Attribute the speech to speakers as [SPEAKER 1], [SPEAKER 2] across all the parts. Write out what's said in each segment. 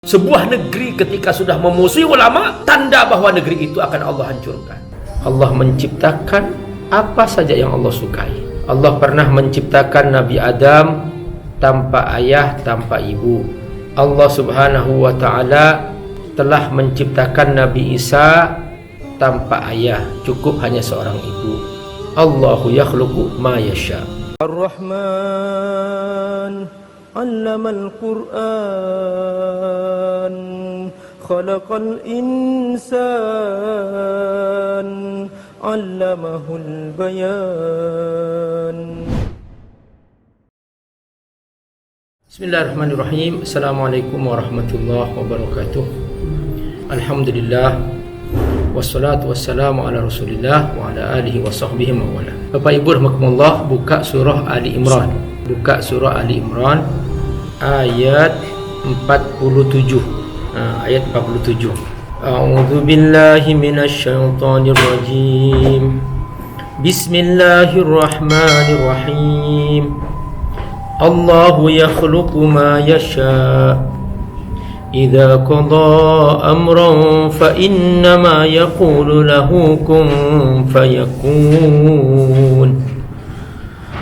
[SPEAKER 1] Sebuah negeri ketika sudah memusuhi ulama, tanda bahwa negeri itu akan Allah hancurkan. Allah menciptakan apa saja yang Allah sukai. Allah pernah menciptakan Nabi Adam tanpa ayah, tanpa ibu. Allah subhanahu wa ta'ala telah menciptakan Nabi Isa tanpa ayah, cukup hanya seorang ibu. Allahu yakhluqu ma yasha. Ar-Rahman علم القرآن خلق الإنسان علمه البيان. Bismillahirrahmanirrahim. Assalamualaikum warahmatullahi wabarakatuh. Alhamdulillah, wassalatu wassalamu ala rasulillah wa ala alihi wa sahbihi mawala. Bapak Ibu rahmatullah, buka surah Ali Imran. Buka surah Ali Imran ayat 47. Ayat 47. A'udzu billahi minasy syaithanir rajim. Bismillahirrahmanirrahim. Allahu yakhluqu ma yasha. Idza qada amran fa innama yaqulu lahu kun fayakun.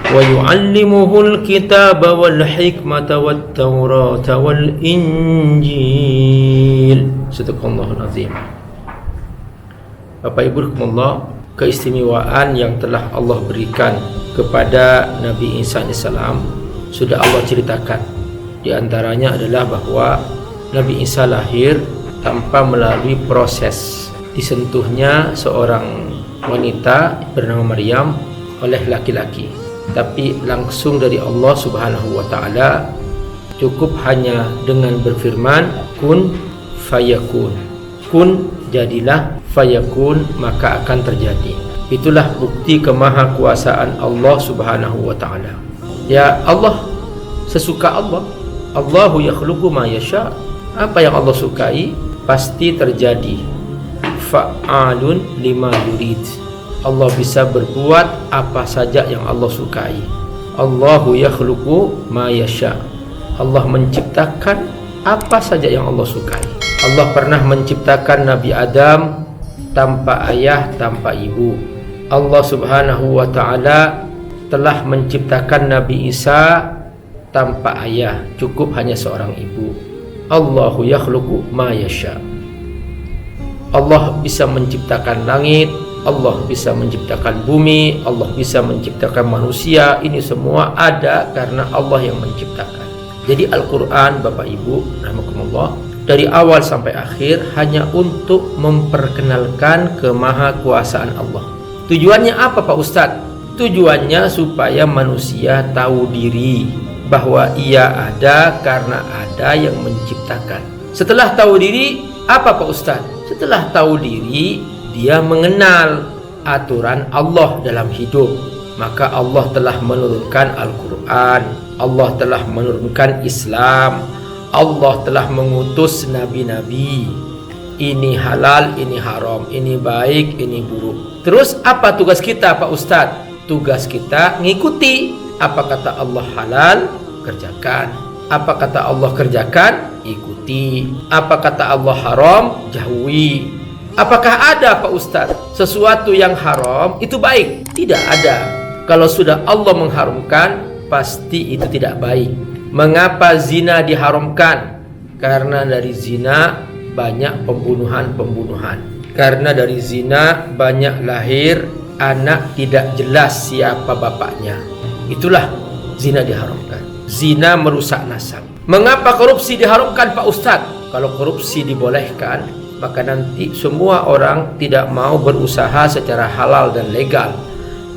[SPEAKER 1] وَيُعَلِّمُهُ الْكِتَابَ وَالْحِكْمَةَ وَالتَّوْرَاةَ وَالْإِنْجِيلَ. Sadaqallahul azim. Bapak Ibu rahimakumullah, keistimewaan yang telah Allah berikan kepada Nabi Isa alaihissalam sudah Allah ceritakan. Di antaranya adalah bahwa Nabi Isa lahir tanpa melalui proses disentuhnya seorang wanita bernama Maryam oleh laki-laki, tapi langsung dari Allah subhanahu wa ta'ala, cukup hanya dengan berfirman kun fayakun. Kun jadilah, fayakun maka akan terjadi. Itulah bukti kemahakuasaan Allah subhanahu wa ta'ala. Ya Allah, sesuka Allah. Allahu yakhluqu ma yasha. Apa yang Allah sukai pasti terjadi. Fa'alun lima yurid. Allah bisa berbuat apa saja yang Allah sukai. Allahu yakhluqu ma yasha. Allah menciptakan apa saja yang Allah sukai. Allah pernah menciptakan Nabi Adam tanpa ayah, tanpa ibu. Allah subhanahu wa ta'ala telah menciptakan Nabi Isa tanpa ayah, cukup hanya seorang ibu. Allahu yakhluqu ma yasha. Allah bisa menciptakan langit, Allah bisa menciptakan bumi, Allah bisa menciptakan manusia. Ini semua ada karena Allah yang menciptakan. Jadi Al-Quran, Bapak Ibu rahimakumullah, dari awal sampai akhir hanya untuk memperkenalkan kemahakuasaan Allah. Tujuannya apa Pak Ustadz? Tujuannya supaya manusia tahu diri bahwa ia ada karena ada yang menciptakan. Setelah tahu diri, apa Pak Ustadz? Setelah tahu diri, dia mengenal aturan Allah dalam hidup. Maka Allah telah menurunkan Al-Quran, Allah telah menurunkan Islam, Allah telah mengutus nabi-nabi. Ini halal, ini haram, ini baik, ini buruk. Terus apa tugas kita Pak Ustadz? Tugas kita ngikuti. Apa kata Allah halal, kerjakan. Apa kata Allah kerjakan, ikuti. Apa kata Allah haram, jauhi. Apakah ada Pak Ustadz sesuatu yang haram itu baik? Tidak ada. Kalau sudah Allah mengharumkan, pasti itu tidak baik. Mengapa zina diharamkan? Karena dari zina banyak pembunuhan-pembunuhan. Karena dari zina banyak lahir anak tidak jelas siapa bapaknya. Itulah zina diharamkan. Zina merusak nasab. Mengapa korupsi diharamkan Pak Ustadz? Kalau korupsi dibolehkan, maka nanti semua orang tidak mau berusaha secara halal dan legal.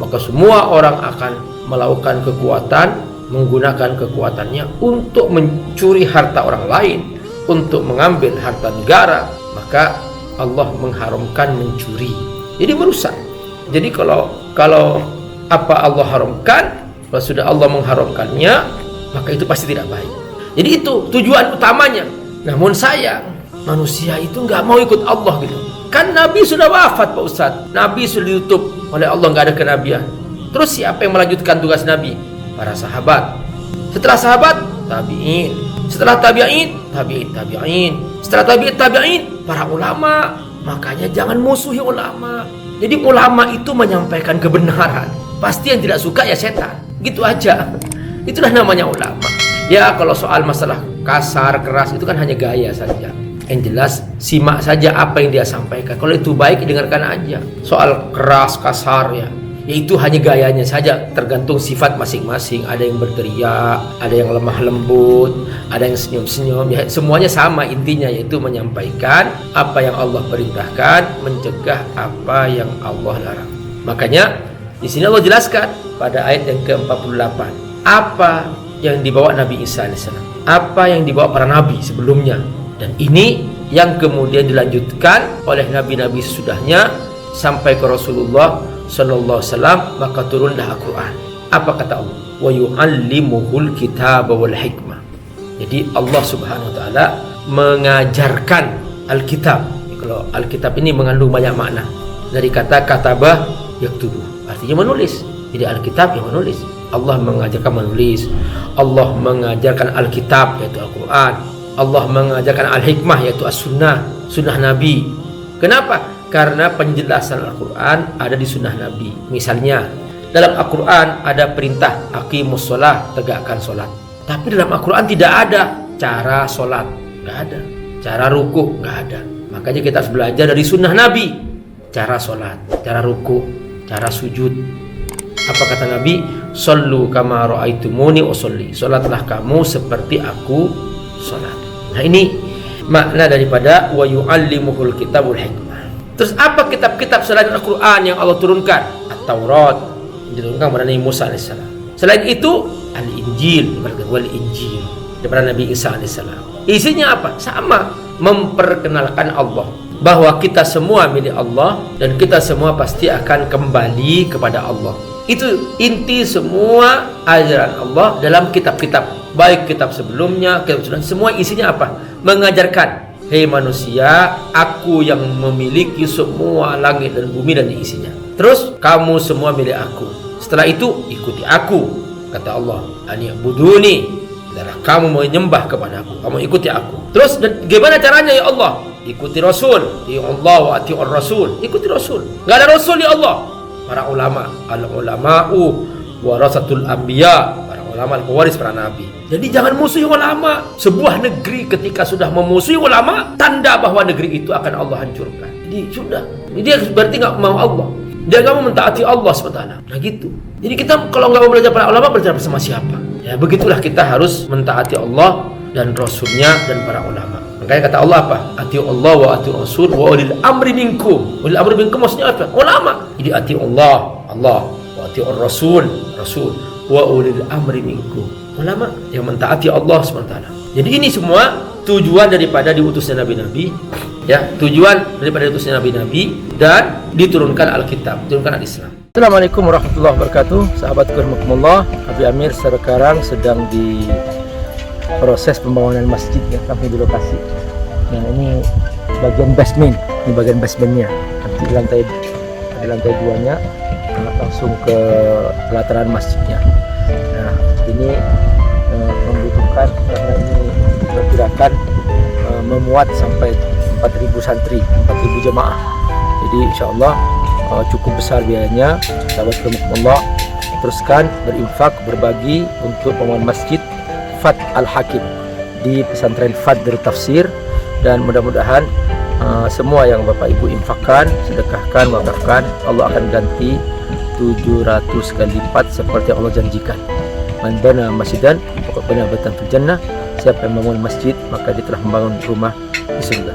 [SPEAKER 1] Maka semua orang akan melakukan kekuatan, menggunakan kekuatannya untuk mencuri harta orang lain, untuk mengambil harta negara. Maka Allah mengharamkan mencuri. Jadi merusak. Jadi kalau apa Allah haramkan, kalau sudah Allah mengharamkannya, maka itu pasti tidak baik. Jadi itu tujuan utamanya. Namun sayang, manusia itu nggak mau ikut Allah gitu. Kan Nabi sudah wafat Pak Ustadz. Nabi sudah ditutup oleh Allah, nggak ada kenabian. Terus siapa yang melanjutkan tugas Nabi? Para sahabat. Setelah sahabat, tabi'in. Setelah tabi'in, setelah tabi'in, para ulama. Makanya jangan musuhi ulama. Jadi ulama itu menyampaikan kebenaran. Pasti yang tidak suka ya setan. Gitu aja. Itulah namanya ulama. Ya kalau soal masalah kasar, keras itu kan hanya gaya saja. Yang jelas simak saja apa yang dia sampaikan. Kalau itu baik dengarkan aja. Soal keras, kasar ya itu hanya gayanya saja, tergantung sifat masing-masing. Ada yang berteriak, ada yang lemah lembut, ada yang senyum-senyum ya, semuanya sama intinya, yaitu menyampaikan apa yang Allah perintahkan, mencegah apa yang Allah larang. Makanya di sini Allah jelaskan pada ayat yang ke-48 apa yang dibawa Nabi Isa AS, apa yang dibawa para nabi sebelumnya, dan ini yang kemudian dilanjutkan oleh nabi-nabi sesudahnya sampai ke Rasulullah Sallallahu Alaihi Wasallam, maka turunlah Al-Quran. Apa kata Allah? Wa yu'allimuhul kitaba wal hikmah. Jadi Allah Subhanahu Wa Taala mengajarkan Alkitab. Kalau Alkitab ini mengandung banyak makna. Dari kata katabah yaktubu, artinya menulis. Jadi Alkitab yang menulis. Allah mengajarkan menulis. Allah mengajarkan Alkitab yaitu Al-Quran. Allah mengajarkan Al-Hikmah yaitu As-Sunnah, Sunnah Nabi. Kenapa? Karena penjelasan Al-Quran ada di sunnah Nabi. Misalnya dalam Al-Quran ada perintah aqimus sholat, tegakkan sholat. Tapi dalam Al-Quran tidak ada cara sholat, nggak ada. Cara ruku, nggak ada. Makanya kita harus belajar dari sunnah Nabi. Cara sholat, cara ruku, cara sujud. Apa kata Nabi? Shollu kama ra'aitumuni usolli. Sholatlah kamu seperti aku sholat. Nah ini makna daripada wa yu'allimuhul kitabul hikmah. Terus apa kitab-kitab selain Al-Quran yang Allah turunkan? At-Taurat diturunkan kepada Nabi Musa AS. Selain itu Al-Injil wal Injil daripada Nabi Isa AS. Isinya apa? Sama, memperkenalkan Allah, bahwa kita semua milik Allah dan kita semua pasti akan kembali kepada Allah. Itu inti semua ajaran Allah dalam kitab-kitab, baik kitab sebelumnya, kitab sebelumnya, semua isinya apa? Mengajarkan, hei manusia, aku yang memiliki semua langit dan bumi dan isinya. Terus kamu semua milik aku. Setelah itu ikuti aku, kata Allah. Ani'buduni, adalah kamu menyembah kepada aku, kamu ikuti aku. Terus gimana caranya ya Allah? Ikuti Rasul. Ya Allah wa ati'ur Rasul. Ikuti Rasul. Gak ada Rasul ya Allah. Para ulama, al-ulama'u warasatul anbiya, para ulama pewaris para nabi. Jadi jangan musuhi ulama. Sebuah negeri ketika sudah memusuhi ulama, tanda bahwa negeri itu akan Allah hancurkan. Jadi sudah. Jadi dia berarti nggak mau Allah. Dia nggak mau mentaati Allah SWT. Nah gitu. Jadi kita kalau nggak mau belajar para ulama, belajar bersama siapa? Ya begitulah kita harus mentaati Allah dan Rasulnya dan para ulama. Makanya kata Allah apa? Ati'u Allah wa ati'u Rasul wa ulil amri minkum. Ulil amri minkum maksudnya apa? Ulama. Jadi ati'u Allah wa ati'u Rasul wa ulil amri minkum. Ulama yang mentaati Allah SWT. Jadi ini semua tujuan daripada diutusnya nabi-nabi, ya, tujuan daripada diutusnya nabi-nabi dan diturunkan Alkitab, diturunkan Al-Islam. Assalamualaikum warahmatullahi wabarakatuh. Sahabatku rahimakumullah, Abi Amir sekarang sedang di proses pembangunan masjid ya, kami di lokasi. Nah ini bagian basement, ini bagian basementnya. Nanti di lantai 2-nya langsung ke pelataran masjidnya. Nah ini membutuhkan, karena ini diperkirakan memuat sampai 4.000 santri, 4.000 jemaah. Jadi insyaallah cukup besar biayanya. Sahabat rahimakumullah, teruskan berinfak, berbagi untuk pembangunan masjid Fat Al-Hakim di pesantren Fat Darut Tafsir, dan mudah-mudahan semua yang Bapak Ibu infakkan, sedekahkan, wakafkan, Allah akan ganti 700 kali lipat seperti yang Allah janjikan. Man bana masjidan faqad bana baitan fil jannah. Siapa yang membangun masjid maka dia telah membangun rumah di surga.